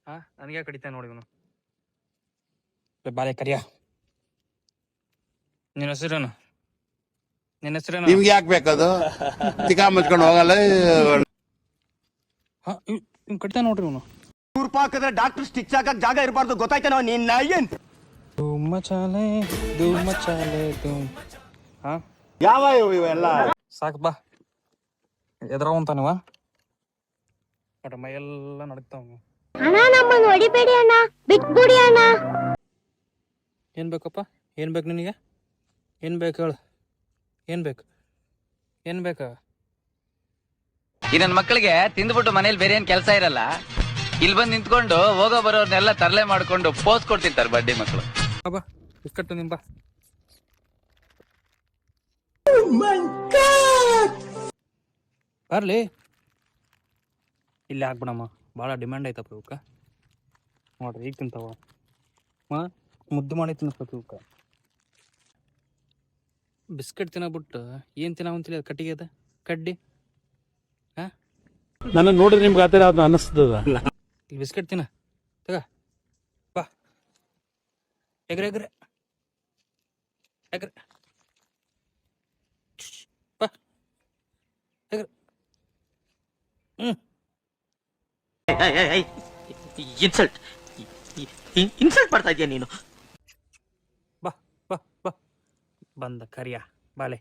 ನನಗೆ ಕಡಿತಾನೆ ನೋಡಿ ಇವನು. ಬಾಲೆ ಕರಿಯ, ನಿನ್ನ ಹೆಸರೇನು? ನಿನ್ನ ಹೆಸರೇನು? ನಿಮ್ಗೆ ಯಾಕೆ ಬೇಕದು? ತಿಕಾ ಮುಚ್ಕೊಂಡು ಹೋಗಲ್ಲ. ಇವ್ ಕಡಿತಾನೆ ನೋಡ್ರಿ ಇವನು. ಟೂರ್ಪ್ ಹಾಕಿದ್ರೆ ಡಾಕ್ಟರ್ ಸ್ಟಿಚ್ ಹಾಕಕ್ ಜಾಗ ಇರಬಾರ್ದು, ಗೊತ್ತಾಯ್ತೇನೋ ನಿನ್ನ ಏನ್? ಧೂಮ್ ಮಚಾಲೆ ಧೂಮ್ ಮಚಾಲೆ ಧೂಮ್. ಯಾವ ಇವೆಲ್ಲ? ಸಾಕು ಬಾ, ಎದ್ರವಂತಾನವ ನೋಡ್ರಿ, ಮೈಯೆಲ್ಲ ನಡಕ್ತಾವ. ಅಣ್ಣ ನಮ್ಮನ್ನು ಹೊಡಿಬೇಡಿ ಅಣ್ಣ, ಬಿಟ್ಬಿಡಿ ಅಣ್ಣ. ಏನ್ ಬೇಕಪ್ಪ? ಏನ್ ಬೇಕು ನಿನಗೆ? ಏನ್ ಬೇಕು ಹೇಳು? ಏನ್ ಬೇಕು? ಏನ್ ಬೇಕ? ಈ ನನ್ನ ಮಕ್ಕಳಿಗೆ ತಿಂದ್ಬಿಟ್ಟು ಮನೇಲಿ ಬೇರೆ ಏನ್ ಕೆಲಸ ಇರಲ್ಲ, ಇಲ್ಲಿ ಬಂದು ನಿಂತ್ಕೊಂಡು ಹೋಗೋ ಬರೋರ್ನೆಲ್ಲ ತರಲೆ ಮಾಡ್ಕೊಂಡು ಪೋಸ್ ಕೊಡ್ತಿರ್ತಾರೆ ಬಡ್ಡಿ ಮಕ್ಕಳು. ಬಾ ಬಿಸ್ಕಟ್ ನಿಂಬ. ಬರ್ಲಿ ಇಲ್ಲಿ ಹಾಕ್ಬಿಡಮ್ಮ, ಭಾಳ ಡಿಮ್ಯಾಂಡ್ ಐತಪ್ಪ ಇವಕ್ಕೆ. ನೋಡ್ರಿ ಈಗ ತಿಂತಾವ, ಮುದ್ದು ಮಾಡಿ ತಿನ್ನಿಸ್ಬೇಕು ಇವಕ್ಕೆ. ಬಿಸ್ಕೆಟ್ ತಿನ್ನಬಿಟ್ಟು ಏನು ತಿನ್ನವಂತಿಲ್ಲ, ಅದು ಕಟ್ಟಿಗೆ ಅದ ಕಡ್ಡಿ. ನನ್ನ ನೋಡ್ರಿ ನಿಮ್ಗೆ ಆ ಥರ ಅದು ಅನ್ನಿಸ್ತದ. ಇಲ್ಲಿ ಬಿಸ್ಕೆಟ್ ತಿನ್ನ, ತಗ ಬಾ. ಎಗ್ರೆ ಎಗ್ರೆ ಎಗ್ರೆ ಬಾ ಎಗ್ರೆ. ಇನ್ಸಲ್ಟ್ ಮಾಡ್ತಾ ಇದೀಯ ನೀನು. ಬಾ ಬಾ ಬಾ ಬಂದ ಕರಿಯ ಬಾಲೆ.